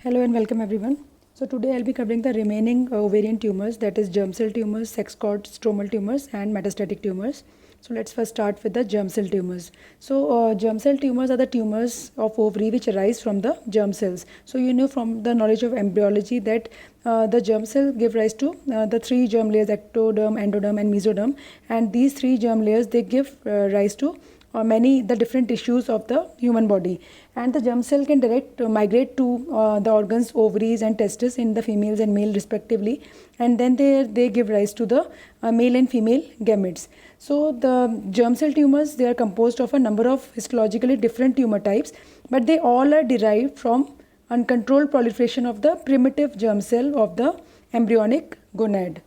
Hello and welcome everyone. So today I'll be covering the remaining ovarian tumors, that is germ cell tumors, sex cord stromal tumors and metastatic tumors. So let's first start with the germ cell tumors. So germ cell tumors are the tumors of ovary which arise from the germ cells. So you know from the knowledge of embryology that the germ cell give rise to the three germ layers, ectoderm, endoderm and mesoderm, and these three germ layers they give rise to many the different tissues of the human body, and the germ cell can direct migrate to the organs ovaries and testes in the females and male respectively, and then they give rise to the male and female gametes. So the germ cell tumors, they are composed of a number of histologically different tumor types, but they all are derived from uncontrolled proliferation of the primitive germ cell of the embryonic gonad.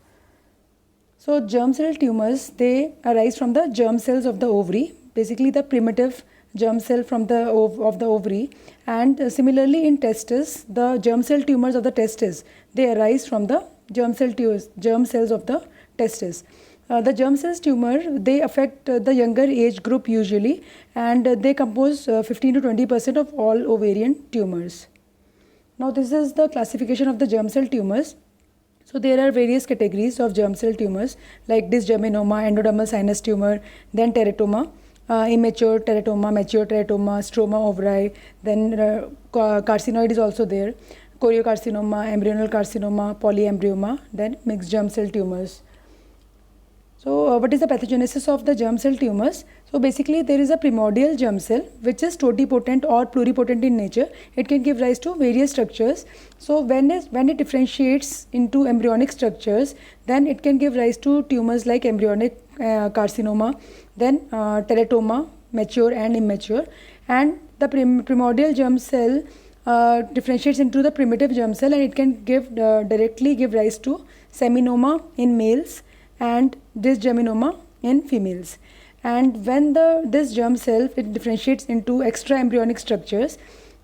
So germ cell tumors, they arise from the germ cells of the ovary, basically the primitive germ cell from the of the ovary, and similarly in testes, the germ cell tumors of the testes, they arise from the germ cells of the testes. The germ cells tumor, they affect the younger age group usually, and they compose 15 to 20% of all ovarian tumors. Now this is the classification of the germ cell tumors. So there are various categories of germ cell tumors like dysgerminoma, endodermal sinus tumor, then teratoma, immature teratoma, mature teratoma, stroma ovari, then carcinoid is also there, choriocarcinoma, embryonal carcinoma, polyembryoma, then mixed germ cell tumors. So what is the pathogenesis of the germ cell tumors? So basically there is a primordial germ cell which is totipotent or pluripotent in nature. It can give rise to various structures. So when it differentiates into embryonic structures, then it can give rise to tumors like embryonic carcinoma, then teratoma, mature and immature. And the primordial germ cell differentiates into the primitive germ cell, and it can directly give rise to seminoma in males and dysgerminoma in females. And when this germ cell it differentiates into extra embryonic structures,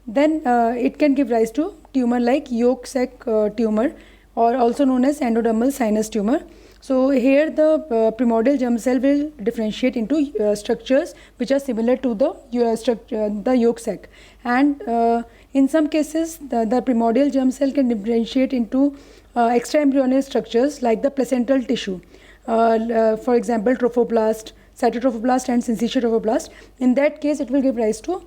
then it can give rise to tumor like yolk sac tumor, or also known as endodermal sinus tumor. So here the primordial germ cell will differentiate into structures which are similar to the yolk sac, and in some cases the primordial germ cell can differentiate into extra embryonic structures like the placental tissue. For example, trophoblast, cytotrophoblast and syncytial trophoblast. In that case, it will give rise to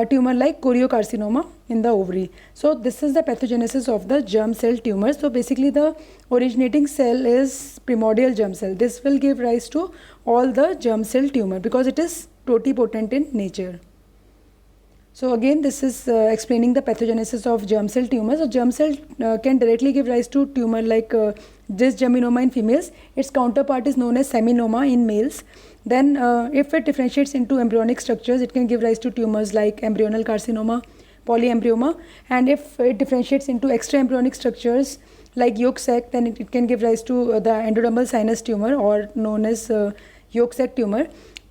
tumor like choriocarcinoma in the ovary. So this is the pathogenesis of the germ cell tumor. So basically the originating cell is primordial germ cell. This will give rise to all the germ cell tumor because it is totipotent in nature. So again, this is explaining the pathogenesis of germ cell tumors. So germ cell can directly give rise to tumor like dysgerminoma in females. Its counterpart is known as seminoma in males. Then if it differentiates into embryonic structures, it can give rise to tumors like embryonal carcinoma, polyembryoma. And if it differentiates into extra embryonic structures like yolk sac, then it can give rise to the endodermal sinus tumor, or known as yolk sac tumor,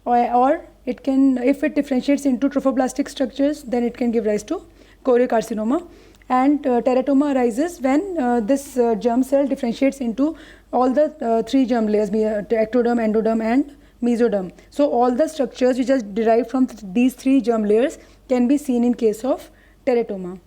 or it can, if it differentiates into trophoblastic structures, then it can give rise to choriocarcinoma. And teratoma arises when this germ cell differentiates into all the three germ layers, ectoderm, endoderm and mesoderm. So all the structures which are derived from these three germ layers can be seen in case of teratoma.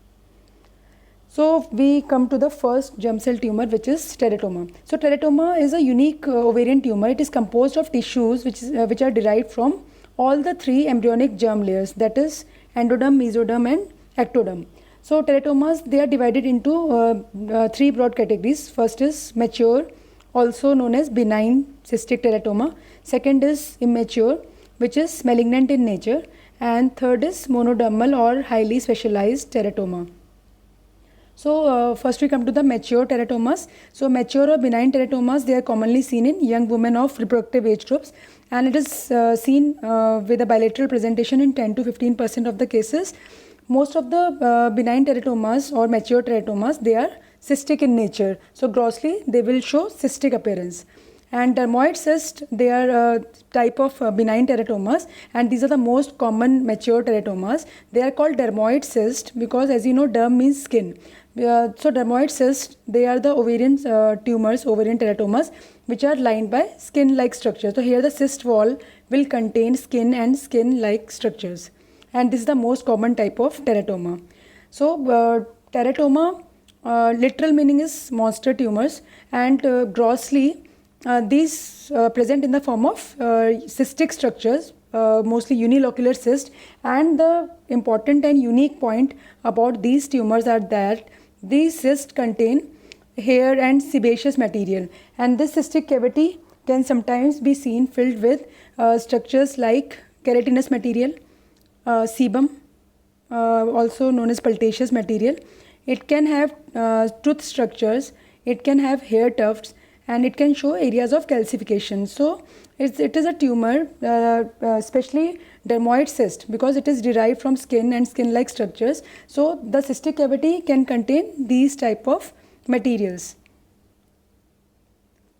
So we come to the first germ cell tumor, which is teratoma. So teratoma is a unique ovarian tumor. It is composed of tissues which are derived from all the three embryonic germ layers, that is endoderm, mesoderm and ectoderm. So teratomas, they are divided into three broad categories. First is mature, also known as benign cystic teratoma. Second is immature, which is malignant in nature. And third is monodermal or highly specialized teratoma. So first we come to the mature teratomas. So mature or benign teratomas, they are commonly seen in young women of reproductive age groups, and it is seen with a bilateral presentation in 10 to 15% of the cases. Most of the benign teratomas or mature teratomas, they are cystic in nature. So grossly they will show cystic appearance. And dermoid cyst, they are a type of benign teratomas, and these are the most common mature teratomas. They are called dermoid cyst because, as you know, derm means skin. So dermoid cysts, they are the ovarian tumors, ovarian teratomas, which are lined by skin-like structures. So here the cyst wall will contain skin and skin-like structures, and this is the most common type of teratoma. So teratoma, literal meaning is monster tumors, and grossly these present in the form of cystic structures, mostly unilocular cyst. And the important and unique point about these tumors are that these cysts contain hair and sebaceous material, and this cystic cavity can sometimes be seen filled with structures like keratinous material, sebum, also known as pultaceous material. It can have tooth structures, it can have hair tufts, and it can show areas of calcification. So it is a tumor, especially dermoid cyst, because it is derived from skin and skin-like structures. So the cystic cavity can contain these type of materials.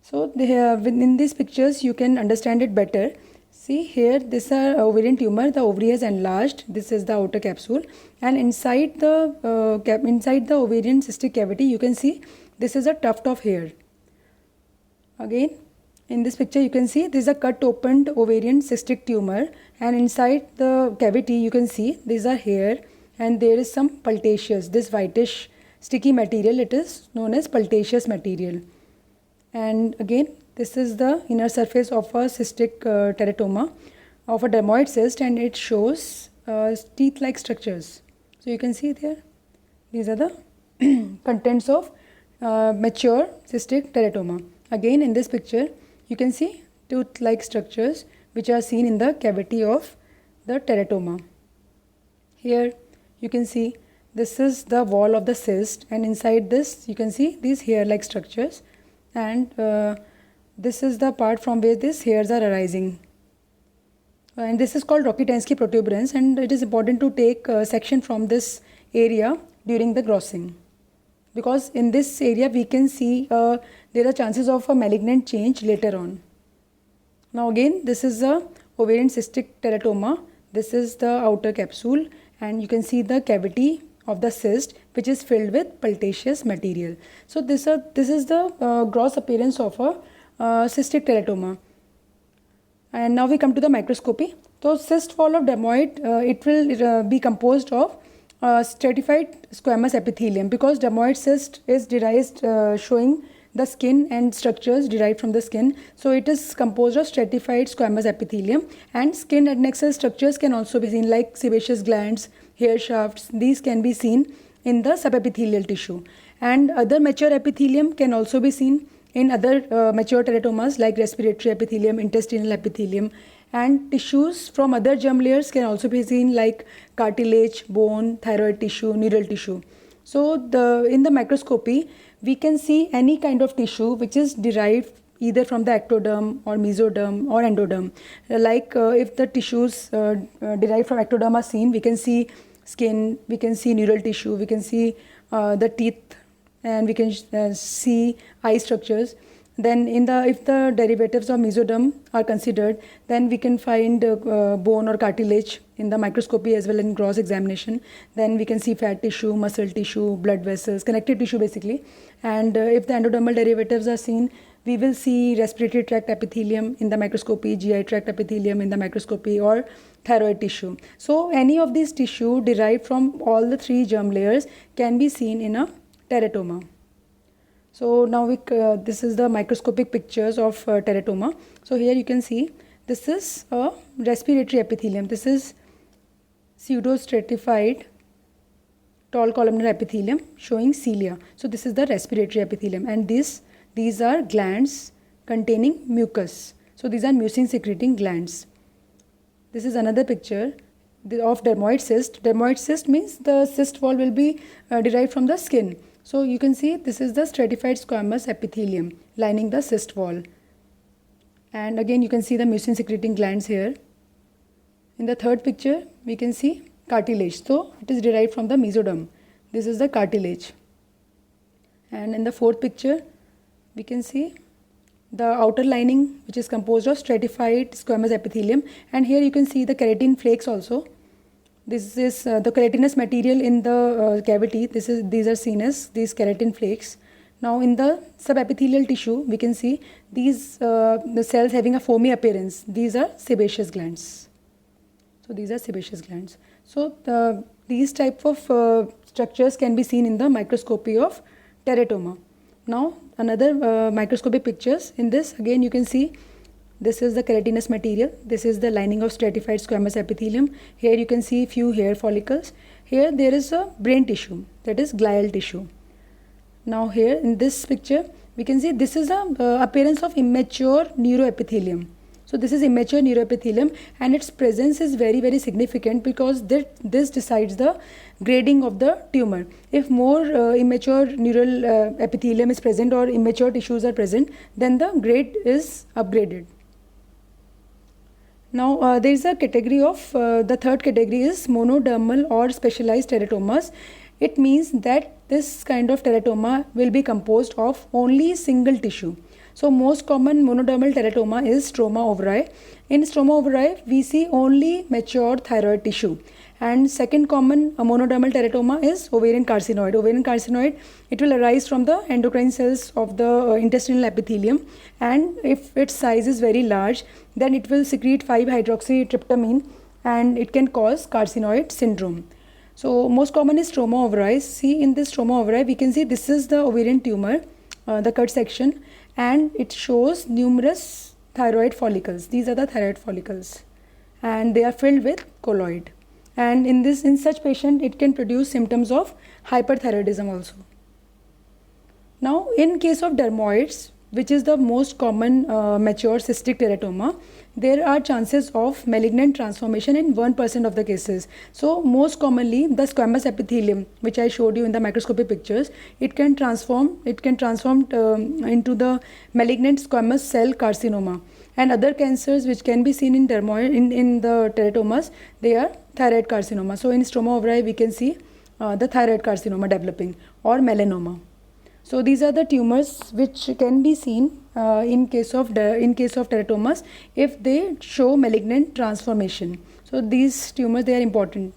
So in these pictures you can understand it better. See here, this is a ovarian tumor. The ovary has enlarged. This is the outer capsule, and inside the ovarian cystic cavity, you can see this is a tuft of hair. Again, in this picture, you can see this is a cut opened ovarian cystic tumor, and inside the cavity, you can see these are hair, and there is some pultaceous, this whitish sticky material. It is known as pultaceous material. And again, this is the inner surface of a cystic teratoma of a dermoid cyst, and it shows teeth-like structures. So you can see there, these are the contents of mature cystic teratoma. Again, in this picture, you can see tooth-like structures which are seen in the cavity of the teratoma. Here you can see this is the wall of the cyst, and inside this you can see these hair-like structures, and this is the part from where these hairs are arising. And this is called Rokitansky protuberance, and it is important to take section from this area during the grossing, because in this area we can see there are chances of a malignant change later on. Now again, this is a ovarian cystic teratoma. This is the outer capsule, and you can see the cavity of the cyst which is filled with pultaceous material. So this is the gross appearance of a cystic teratoma. And now we come to the microscopy. So cyst wall of dermoid, it will be composed of stratified squamous epithelium, because dermoid cyst is derived showing the skin and structures derived from the skin. So it is composed of stratified squamous epithelium, and skin adnexal structures can also be seen, like sebaceous glands, hair shafts. These can be seen in the subepithelial tissue, and other mature epithelium can also be seen in other mature teratomas like respiratory epithelium, intestinal epithelium, and tissues from other germ layers can also be seen like cartilage, bone, thyroid tissue, neural tissue. So in the microscopy, we can see any kind of tissue which is derived either from the ectoderm or mesoderm or endoderm. Like if the tissues derived from ectoderm are seen, we can see skin, we can see neural tissue, we can see the teeth, and we can see eye structures. Then if the derivatives of mesoderm are considered, then we can find bone or cartilage in the microscopy as well in gross examination. Then we can see fat tissue, muscle tissue, blood vessels, connective tissue basically. And if the endodermal derivatives are seen, we will see respiratory tract epithelium in the microscopy, GI tract epithelium in the microscopy, or thyroid tissue. So any of these tissue derived from all the three germ layers can be seen in a teratoma. So now this is the microscopic pictures of teratoma. So here you can see this is a respiratory epithelium. This is pseudostratified tall columnar epithelium showing cilia. So this is the respiratory epithelium, and these are glands containing mucus. So these are mucin secreting glands. This is another picture of dermoid cyst. Dermoid cyst means the cyst wall will be derived from the skin. So you can see this is the stratified squamous epithelium lining the cyst wall. And again you can see the mucin secreting glands here. In the third picture we can see cartilage. So it is derived from the mesoderm. This is the cartilage. And in the fourth picture we can see the outer lining which is composed of stratified squamous epithelium. And here you can see the keratin flakes also. This is the keratinous material in the cavity. These are seen as these keratin flakes. Now in the subepithelial tissue, we can see these the cells having a foamy appearance. These are sebaceous glands. So these are sebaceous glands. So these type of structures can be seen in the microscopy of teratoma. Now another microscopic pictures. In this again you can see this is the keratinous material. This is the lining of stratified squamous epithelium. Here you can see few hair follicles. Here there is a brain tissue, that is glial tissue. Now here in this picture we can see this is a appearance of immature neuroepithelium. So this is immature neuroepithelium, and its presence is very significant because this decides the grading of the tumor. If more immature neural epithelium is present or immature tissues are present, then the grade is upgraded. Now there is a category of the third category is monodermal or specialized teratomas. It means that this kind of teratoma will be composed of only single tissue. So most common monodermal teratoma is stroma overi. In stroma overi, we see only mature thyroid tissue. And second common monodermal teratoma is ovarian carcinoid. Ovarian carcinoid, it will arise from the endocrine cells of the intestinal epithelium, and if its size is very large, then it will secrete 5-hydroxytryptamine and it can cause carcinoid syndrome. So most common is stroma overi. See in this stroma overi, we can see this is the ovarian tumor, the cut section, and it shows numerous thyroid follicles. These are the thyroid follicles, and they are filled with colloid. And in such patient, it can produce symptoms of hyperthyroidism also. Now, in case of dermoids, which is the most common mature cystic teratoma, there are chances of malignant transformation in 1% of the cases. So most commonly the squamous epithelium, which I showed you in the microscopic pictures, it can transform into the malignant squamous cell carcinoma. And other cancers which can be seen in dermoid in the teratomas, they are thyroid carcinoma. So in stroma overi we can see the thyroid carcinoma developing, or melanoma. So these are the tumors which can be seen in case of teratomas if they show malignant transformation. So these tumors, they are important.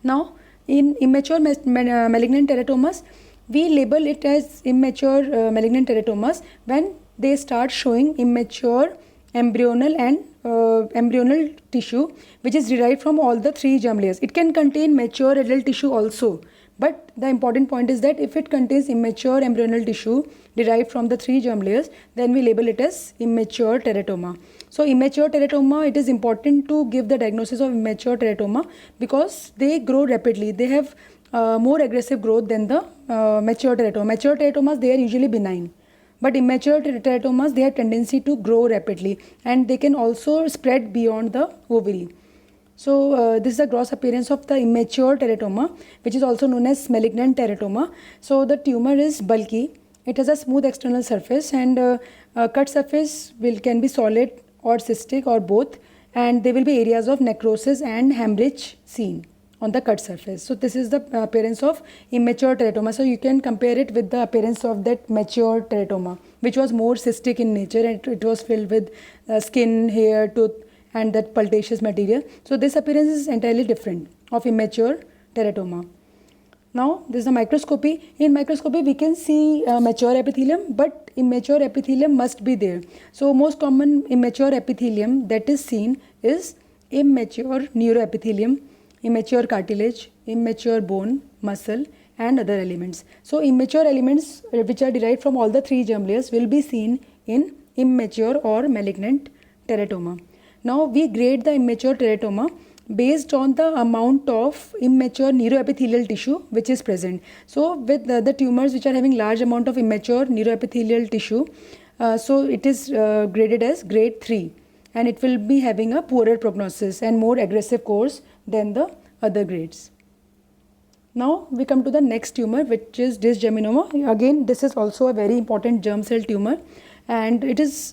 Now in immature malignant teratomas, we label it as immature malignant teratomas when they start showing immature embryonal and embryonal tissue which is derived from all the three germ layers. It can contain mature adult tissue also, but the important point is that if it contains immature embryonal tissue derived from the three germ layers, then we label it as immature teratoma. So immature teratoma, it is important to give the diagnosis of immature teratoma because they grow rapidly. They have more aggressive growth than the mature teratoma. Mature teratomas, they are usually benign. But immature teratomas, they have tendency to grow rapidly, and they can also spread beyond the ovary. So this is the gross appearance of the immature teratoma, which is also known as malignant teratoma. So the tumor is bulky. It has a smooth external surface, and cut surface can be solid or cystic or both, and there will be areas of necrosis and hemorrhage seen on the cut surface. So this is the appearance of immature teratoma. So you can compare it with the appearance of that mature teratoma, which was more cystic in nature, and it was filled with skin, hair, tooth, and that pultaceous material. So this appearance is entirely different of immature teratoma. Now this is the microscopy. In microscopy we can see mature epithelium, but immature epithelium must be there. So most common immature epithelium that is seen is immature neuroepithelium, immature cartilage, immature bone, muscle, and other elements. So immature elements which are derived from all the three germ layers will be seen in immature or malignant teratoma. Now we grade the immature teratoma based on the amount of immature neuroepithelial tissue which is present. So with the tumors which are having large amount of immature neuroepithelial tissue, so it is graded as grade 3, and it will be having a poorer prognosis and more aggressive course than the other grades. Now we come to the next tumor, which is dysgerminoma. Again, this is also a very important germ cell tumor, and its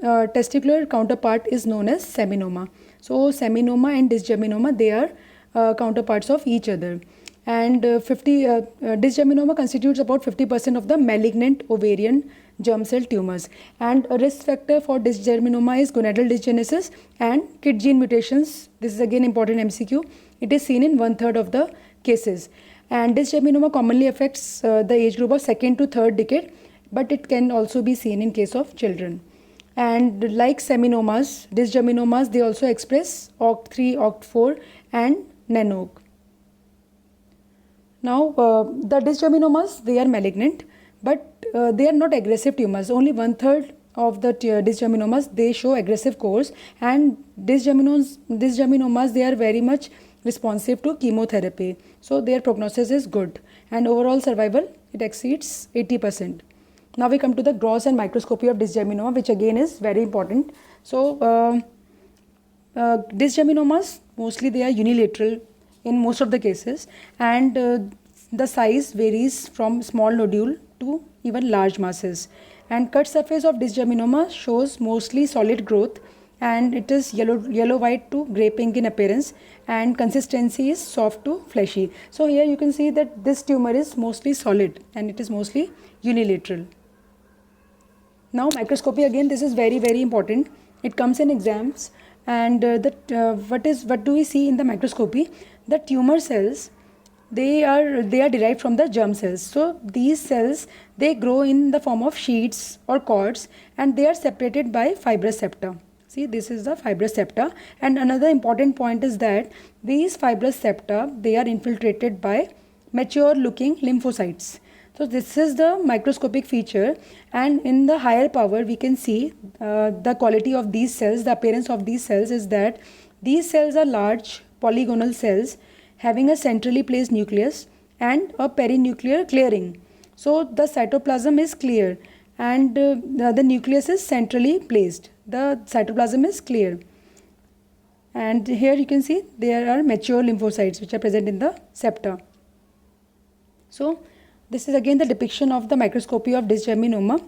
testicular counterpart is known as seminoma. So seminoma and dysgerminoma, they are counterparts of each other, and dysgerminoma constitutes about 50% of the malignant ovarian germ cell tumors, and a risk factor for dysgerminoma is gonadal dysgenesis and KIT gene mutations. This is again important MCQ. It is seen in 1/3 of the cases, and dysgerminoma commonly affects the age group of 2nd to 3rd decade, but it can also be seen in case of children. And like seminomas, dysgerminomas, they also express OCT3, OCT4 and Nanoke. Now, the dysgerminomas, they are malignant, but they are not aggressive tumors. Only 1/3 of the dysgerminomas, they show aggressive course, and dysgerminomas, they are very much responsive to chemotherapy. So their prognosis is good, and overall survival, it exceeds 80%. Now we come to the gross and microscopy of dysgerminoma, which again is very important. So dysgerminomas, mostly they are unilateral in most of the cases, and the size varies from small nodule to even large masses. And cut surface of dysgerminoma shows mostly solid growth, and it is yellow white to grey pink in appearance, and consistency is soft to fleshy. So here you can see that this tumor is mostly solid and it is mostly unilateral. Now microscopy, again this is very important. It comes in exams, and what do we see in the microscopy? The tumor cells, they are derived from the germ cells. So these cells, they grow in the form of sheets or cords, and they are separated by fibrous septa. See, this is the fibrous septa. And another important point is that these fibrous septa, they are infiltrated by mature looking lymphocytes. So this is the microscopic feature, and in the higher power we can see the quality of these cells. The appearance of these cells is that these cells are large polygonal cells having a centrally placed nucleus and a perinuclear clearing. So the cytoplasm is clear, and the nucleus is centrally placed. The cytoplasm is clear, and here you can see there are mature lymphocytes which are present in the septa. So this is again the depiction of the microscopy of dysgerminoma,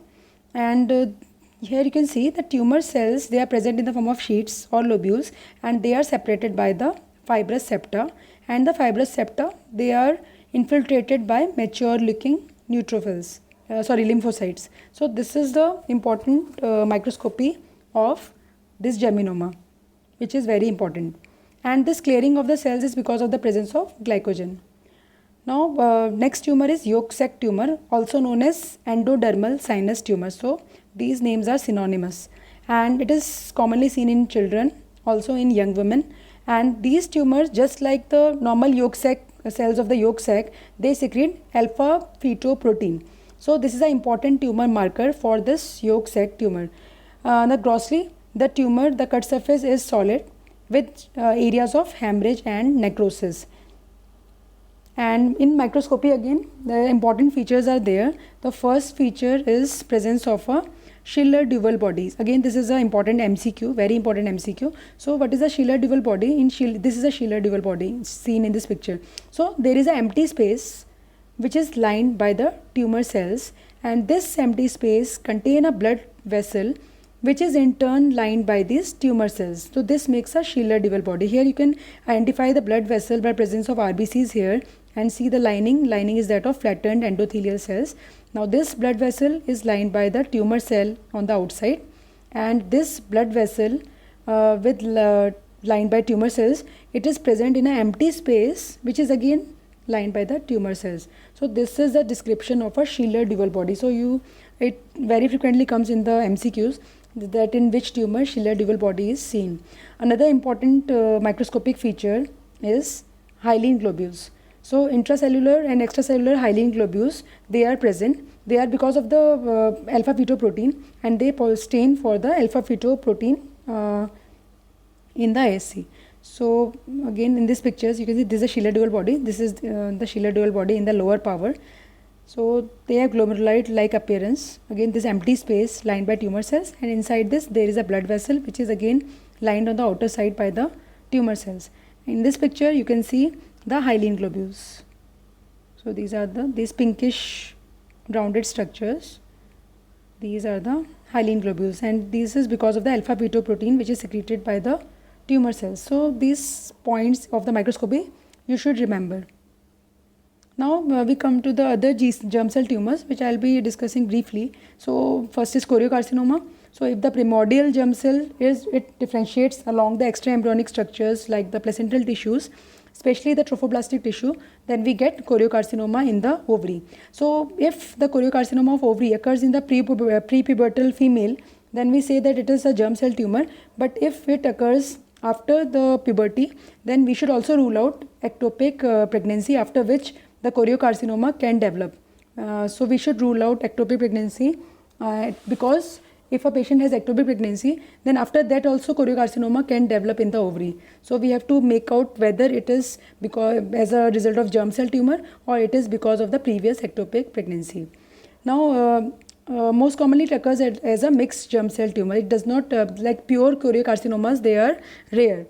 and here you can see the tumor cells, they are present in the form of sheets or lobules, and they are separated by the fibrous septa, and the fibrous septa, they are infiltrated by mature looking lymphocytes. So this is the important microscopy of dysgerminoma, which is very important, and this clearing of the cells is because of the presence of glycogen. Now next tumor is yolk sac tumor, also known as endodermal sinus tumor. So these names are synonymous, and it is commonly seen in children, also in young women. And these tumors, just like the normal yolk sac cells of the yolk sac, they secrete alpha fetoprotein. So this is an important tumor marker for this yolk sac tumor. Grossly, the tumor, the cut surface is solid with areas of hemorrhage and necrosis. And in microscopy, again the important features are there. The first feature is presence of a Schiller duval bodies. Again this is an important MCQ, very important MCQ. So what is a Schiller duval body? This is a Schiller duval body seen in this picture. So there is an empty space which is lined by the tumor cells, and this empty space contain a blood vessel which is in turn lined by these tumor cells. So this makes a Schiller duval body. Here you can identify the blood vessel by presence of RBCs here, and see the lining is that of flattened endothelial cells. Now this blood vessel is lined by the tumor cell on the outside, and this blood vessel lined by tumor cells, it is present in an empty space which is again lined by the tumor cells. So this is the description of a Schiller duval body. So it very frequently comes in the MCQs, that in which tumor Schiller duval body is seen. Another important microscopic feature is hyaline globules. So intracellular and extracellular hyaline globules, they are present. They are because of the alpha fetoprotein, and they stain for the alpha fetoprotein in the ASC. So again in these pictures you can see this is a Schiller duval body. This is the Schiller duval body in the lower power. So they have glomerulite like appearance. Again this empty space lined by tumor cells, and inside this there is a blood vessel which is again lined on the outer side by the tumor cells. In this picture you can see the hyaline globules. So these are these pinkish rounded structures. These are the hyaline globules, and this is because of the alpha fetoprotein which is secreted by the tumor cells. So these points of the microscopy you should remember. Now we come to the other germ cell tumors, which I will be discussing briefly. So first is choriocarcinoma. So if the primordial germ cell it differentiates along the extraembryonic structures like the placental tissues, especially the trophoblastic tissue, then we get choriocarcinoma in the ovary. So if the choriocarcinoma of ovary occurs in the prepubertal female, then we say that it is a germ cell tumor. But if it occurs after the puberty, then we should also rule out ectopic pregnancy, after which the choriocarcinoma can develop. So we should rule out ectopic pregnancy because if a patient has ectopic pregnancy, then after that also choriocarcinoma can develop in the ovary. So we have to make out whether it is because as a result of germ cell tumor or it is because of the previous ectopic pregnancy. Now, most commonly it occurs as a mixed germ cell tumor. It does not like pure choriocarcinomas, they are rare.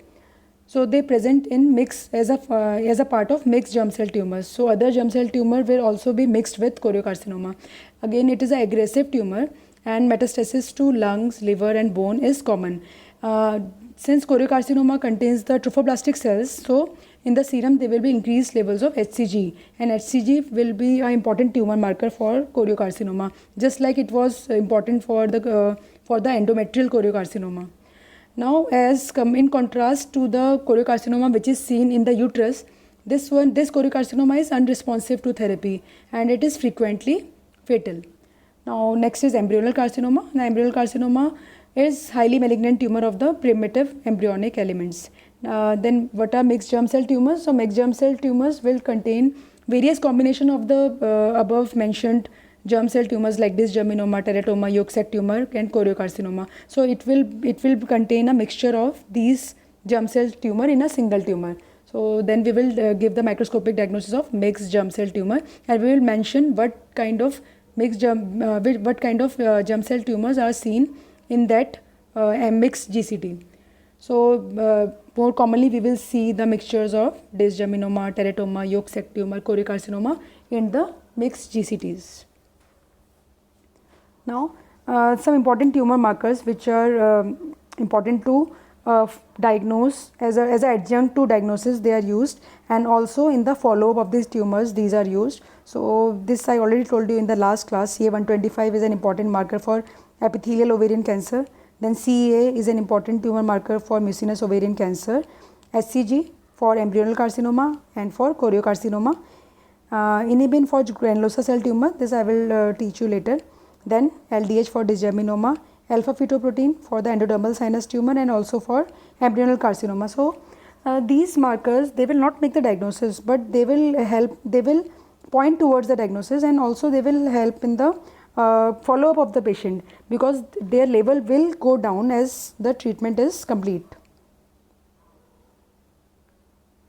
So they present in mix as a part of mixed germ cell tumors. So other germ cell tumor will also be mixed with choriocarcinoma. Again, it is an aggressive tumor and metastasis to lungs, liver and bone is common. Since choriocarcinoma contains the trophoblastic cells, so in the serum there will be increased levels of HCG, and HCG will be an important tumor marker for choriocarcinoma, just like it was important for the endometrial choriocarcinoma. Now, in contrast to the choriocarcinoma which is seen in the uterus, this choriocarcinoma is unresponsive to therapy and it is frequently fatal. Now, next is embryonal carcinoma. The embryonal carcinoma is highly malignant tumor of the primitive embryonic elements. Then what are mixed germ cell tumors? So mixed germ cell tumors will contain various combination of the above mentioned germ cell tumors like dysgerminoma, teratoma, yolk sac tumor and choriocarcinoma. So it will contain a mixture of these germ cell tumor in a single tumor. So then we will give the microscopic diagnosis of mixed germ cell tumor, and we will mention what kind of germ cell tumors are seen in that mixed GCT. So more commonly we will see the mixtures of dysgerminoma, teratoma, yolk sac tumor, choriocarcinoma in the mixed GCTs. Now, some important tumor markers which are important to diagnose as an adjunct to diagnosis, they are used, and also in the follow-up of these tumors these are used. So this I already told you in the last class. CA125 is an important marker for epithelial ovarian cancer. Then CEA is an important tumor marker for mucinous ovarian cancer. SCG for embryonal carcinoma and for choriocarcinoma. Inhibin for granulosa cell tumor, this I will teach you later. Then LDH for dysgerminoma, alpha fetoprotein for the endodermal sinus tumor and also for embryonal carcinoma. So these markers, they will not make the diagnosis, but they will help, they will point towards the diagnosis, and also they will help in the follow-up of the patient, because their level will go down as the treatment is complete.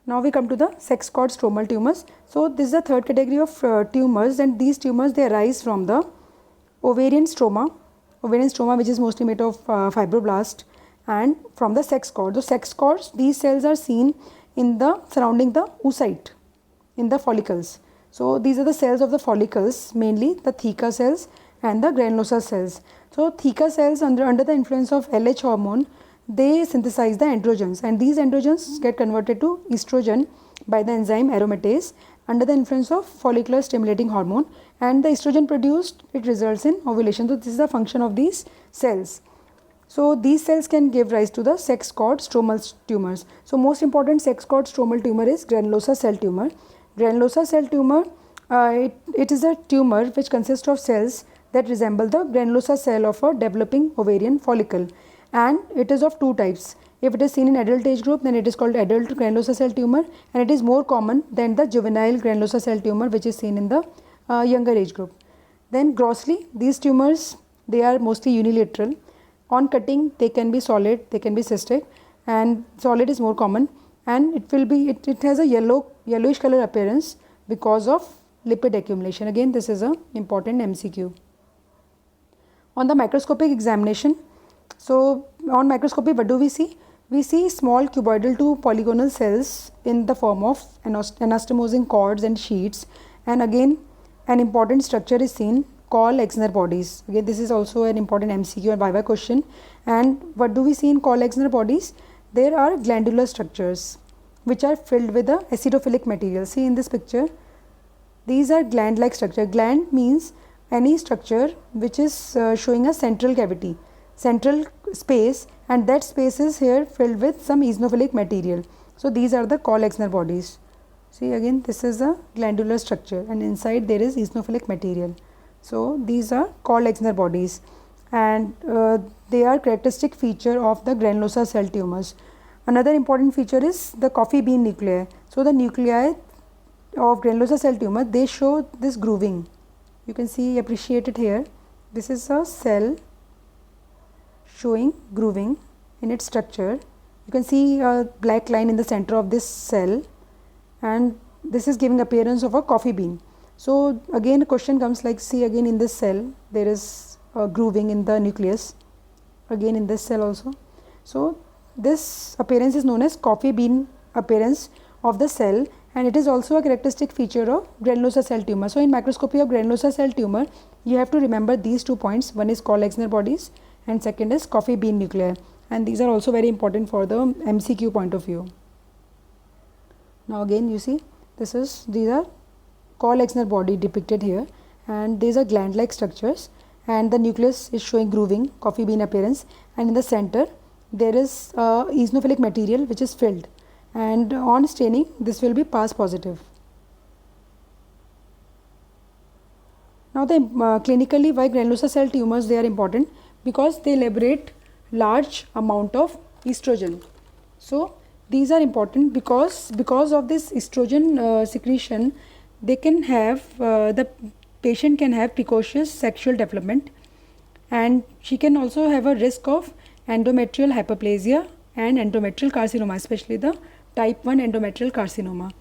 Now we come to the sex cord stromal tumors. So this is the third category of tumors, and these tumors, they arise from the ovarian stroma which is mostly made of fibroblast, and from the sex cord. The sex cords, these cells are seen in the surrounding the oocyte, in the follicles. So these are the cells of the follicles, mainly the theca cells and the granulosa cells. So theca cells, under the influence of LH hormone, they synthesize the androgens, and these androgens get converted to estrogen by the enzyme aromatase under the influence of follicular stimulating hormone, and the estrogen produced, it results in ovulation. So this is the function of these cells. So these cells can give rise to the sex cord stromal tumors. So most important sex cord stromal tumor is granulosa cell tumor. Granulosa cell tumor, it is a tumor which consists of cells that resemble the granulosa cell of a developing ovarian follicle, and it is of two types. If it is seen in adult age group, then it is called adult granulosa cell tumor, and it is more common than the juvenile granulosa cell tumor which is seen in the younger age group. Then grossly, these tumors, they are mostly unilateral. On cutting, they can be solid, they can be cystic, and solid is more common, and it has a yellowish color appearance because of lipid accumulation. Again, this is a important MCQ. On the microscopic examination, so on microscopy, what do we see? We see small cuboidal to polygonal cells in the form of anastomosing cords and sheets, and again an important structure is seen called Exner bodies. Again, this is also an important MCQ and Viva question. And what do we see in called Exner bodies? There are glandular structures which are filled with the acidophilic material. See in this picture, these are gland-like structure. Gland means any structure which is showing a central cavity, central space, and that space is here filled with some eosinophilic material. So these are the called Exner bodies. See again, this is a glandular structure, and inside there is eosinophilic material. So these are called Exner bodies, and they are characteristic feature of the granulosa cell tumors. Another important feature is the coffee bean nuclei. So the nuclei of granulosa cell tumor, they show this grooving. You can see, appreciate it here. This is a cell showing grooving in its structure. You can see a black line in the center of this cell, and this is giving appearance of a coffee bean. So again a question comes like, see again in this cell there is a grooving in the nucleus, again in this cell also. So this appearance is known as coffee bean appearance of the cell, and it is also a characteristic feature of granulosa cell tumor. So in microscopy of granulosa cell tumor, you have to remember these 2 points. One is Kohl-Exner bodies and second is coffee bean nuclei, and these are also very important for the MCQ point of view. Now again you see, these are Kohl-Exner body depicted here, and these are gland-like structures, and the nucleus is showing grooving, coffee bean appearance, and in the center there is eosinophilic material which is filled, and on staining this will be PAS positive. Now the clinically why granulosa cell tumors they are important, because they liberate large amount of estrogen. So these are important because of this estrogen secretion, they can have the patient can have precocious sexual development, and she can also have a risk of endometrial hyperplasia and endometrial carcinoma, especially the type 1 endometrial carcinoma.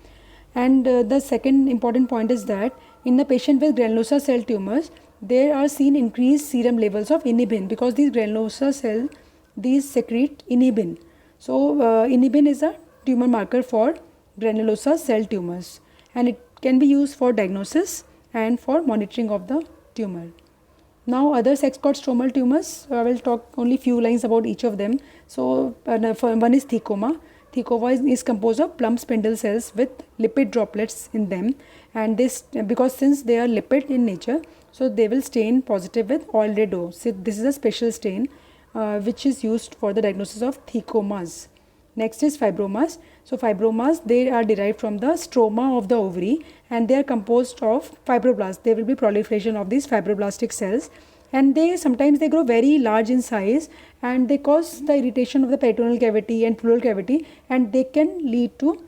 And the second important point is that in the patient with granulosa cell tumors, there are seen increased serum levels of inhibin, because these granulosa cell, these secrete inhibin. So inhibin is a tumor marker for granulosa cell tumors, and it can be used for diagnosis and for monitoring of the tumor. Now other sex cord stromal tumors, I will talk only few lines about each of them. So one is thecoma. Thecoma is composed of plump spindle cells with lipid droplets in them, and this, because since they are lipid in nature, so they will stain positive with oil red O. So this is a special stain which is used for the diagnosis of thecomas. Next is fibromas. So fibromas, they are derived from the stroma of the ovary, and they are composed of fibroblasts. There will be proliferation of these fibroblastic cells, and they sometimes they grow very large in size, and they cause the irritation of the peritoneal cavity and pleural cavity, and they can lead to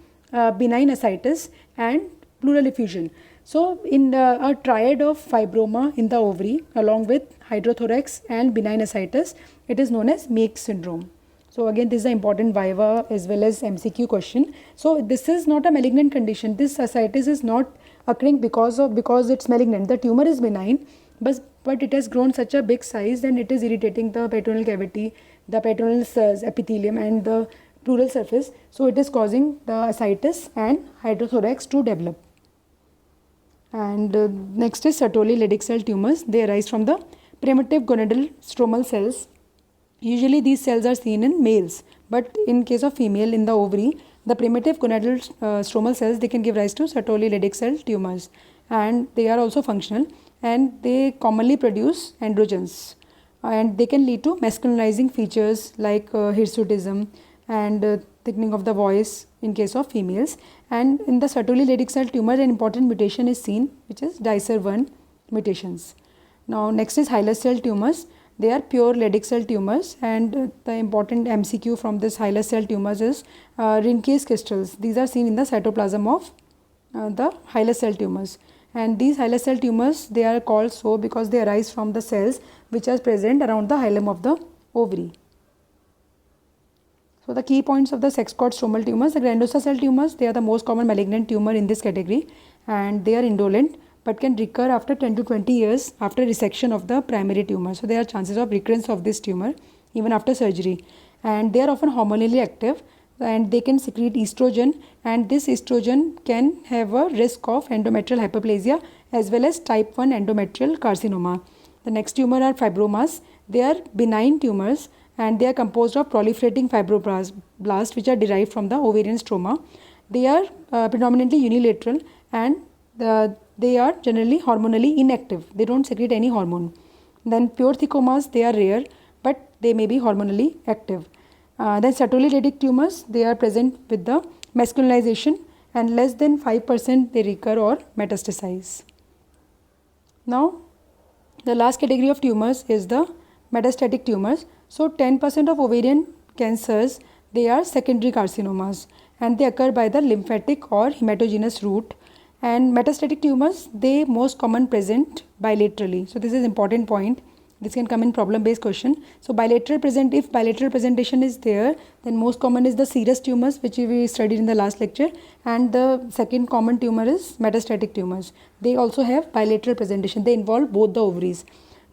benign ascites and pleural effusion. So in a triad of fibroma in the ovary along with hydrothorax and benign ascites, it is known as Meeks syndrome. So again, this is an important viva as well as MCQ question. So this is not a malignant condition. This ascites is not occurring because it's malignant. The tumor is benign, but it has grown such a big size and it is irritating the peritoneal cavity, the peritoneal epithelium and the pleural surface. So it is causing the ascites and hydrothorax to develop. And next is Sertoli-Leydig cell tumors. They arise from the primitive gonadal stromal cells. Usually these cells are seen in males, but in case of female in the ovary, the primitive gonadal stromal cells, they can give rise to Sertoli-Leydig cell tumors, and they are also functional, and they commonly produce androgens, and they can lead to masculinizing features like hirsutism and thickening of the voice in case of females. And in the Sertoli-Leydig cell tumor, an important mutation is seen, which is Dicer1 mutations. Now next is Hylas cell tumors. They are pure Leydig cell tumors, and the important MCQ from this Hylas cell tumors is Rinke's crystals. These are seen in the cytoplasm of the Hylas cell tumors, and these Hylas cell tumors, they are called so because they arise from the cells which are present around the hilum of the ovary. So the key points of the sex cord stromal tumors, the granulosa cell tumors, they are the most common malignant tumor in this category, and they are indolent but can recur after 10 to 20 years after resection of the primary tumor. So there are chances of recurrence of this tumor even after surgery, and they are often hormonally active, and they can secrete estrogen, and this estrogen can have a risk of endometrial hyperplasia as well as type 1 endometrial carcinoma. The next tumor are fibromas. They are benign tumors, and they are composed of proliferating fibroblasts which are derived from the ovarian stroma. They are predominantly unilateral, and they are generally hormonally inactive. They don't secrete any hormone. Then pure thecomas, they are rare, but they may be hormonally active. Then Sertoli-Leydig tumors, they are present with the masculinization, and less than 5% they recur or metastasize. Now the last category of tumors is the metastatic tumors. So 10% of ovarian cancers, they are secondary carcinomas, and they occur by the lymphatic or hematogenous route. And metastatic tumors, they most common present bilaterally. So this is important point. This can come in problem based question. So bilateral present, if bilateral presentation is there, then most common is the serous tumors, which we studied in the last lecture, and the second common tumor is metastatic tumors. They also have bilateral presentation. They involve both the ovaries.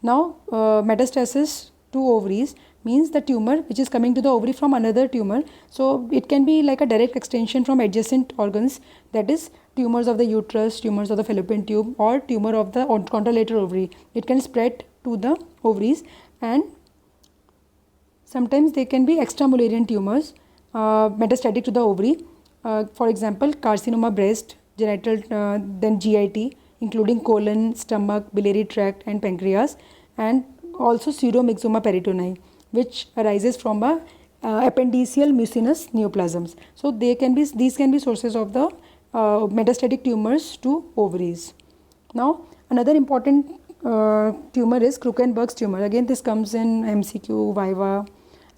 Now metastasis to ovaries means the tumor which is coming to the ovary from another tumor. So it can be like a direct extension from adjacent organs, that is tumors of the uterus, tumors of the fallopian tube, or tumor of the contralateral ovary. It can spread to the ovaries, and sometimes they can be extramullarian tumors metastatic to the ovary. For example, carcinoma breast, genital, then GIT, including colon, stomach, biliary tract, and pancreas, and also pseudomyxoma peritonei, which arises from a appendiceal mucinous neoplasms. So these can be sources of the metastatic tumors to ovaries. Now another important tumor is Krukenberg's tumor. Again, this comes in MCQ, Viva.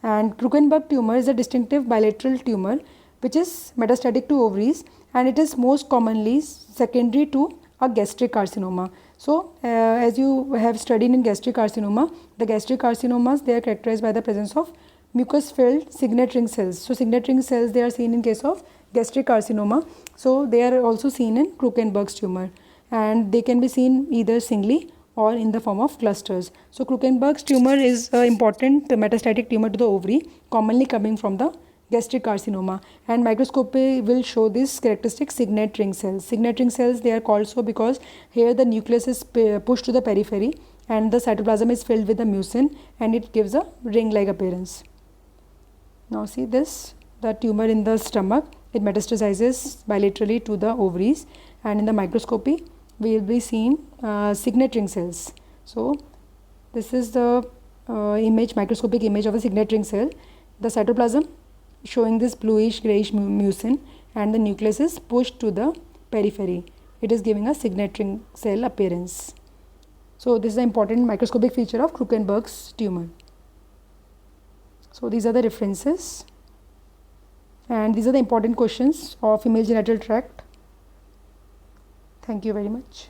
And Krukenberg tumor is a distinctive bilateral tumor which is metastatic to ovaries, and it is most commonly secondary to a gastric carcinoma. So as you have studied in gastric carcinoma, the gastric carcinomas, they are characterized by the presence of mucus filled signet ring cells. So signet ring cells, they are seen in case of gastric carcinoma. So they are also seen in Krukenberg's tumor, and they can be seen either singly or in the form of clusters. So Krukenberg's tumor is an important metastatic tumor to the ovary, commonly coming from the gastric carcinoma, and microscopy will show this characteristic signet ring cells. Signet ring cells, they are called so because here the nucleus is pushed to the periphery and the cytoplasm is filled with the mucin, and it gives a ring-like appearance. Now see this, the tumor in the stomach, it metastasizes bilaterally to the ovaries, and in the microscopy we will be seeing signet ring cells. So this is the microscopic image of a signet ring cell. The cytoplasm showing this bluish grayish mucin, and the nucleus is pushed to the periphery. It is giving a signet ring cell appearance. So this is an important microscopic feature of Krukenberg's tumor. So these are the references, and these are the important questions of female genital tract. Thank you very much.